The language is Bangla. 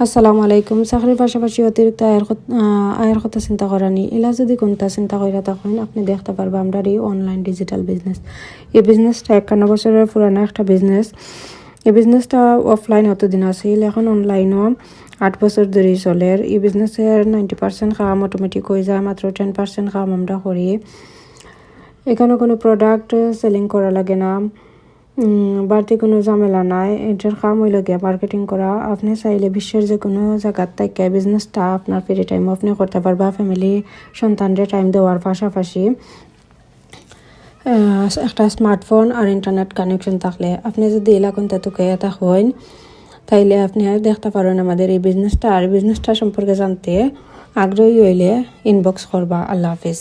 আসসালামু আলাইকুম। চাকরির পাশাপাশি অতিরিক্ত আয়ের কথা চিন্তা করানি এলা যদি কোনটা চিন্তা কইরা তখন আপনি দেখতে পারবা আমরা এই অনলাইন ডিজিটাল বিজনেস। এই বিজনেসটা 51 বছরের পুরানো একটা বিজনেস। এই বিজনেসটা অফলাইন অতদিন আছিল, এখন অনলাইনও 8 বছর ধরে চলে। এই বিজনেসের 90% কাম অটোমেটিক হয়ে যায়, মাত্র 10% কাম আমরা করি। এখানে কোনো প্রোডাক্ট সেলিং করা লাগে না, বাড়তি কোনো ঝামেলা নাই। এটার কাম হইল গিয়া মার্কেটিং করা। আপনি চাইলে বিশ্বের যে কোনো জায়গার থেকে বিজনেসটা আপনার ফ্রি টাইম আপনি করতে পারবা, ফ্যামিলি সন্তানদের টাইম দেওয়ার পাশাপাশি। একটা স্মার্টফোন আর ইন্টারনেট কানেকশন থাকলে আপনি যদি এলাকান তেতুকে থাকেন তাইলে আপনি দেখতে পারেন আমাদের এই বিজনেসটা। আর বিজনেসটা সম্পর্কে জানতে আগ্রহী হইলে ইনবক্স করবা। আল্লাহ হাফিজ।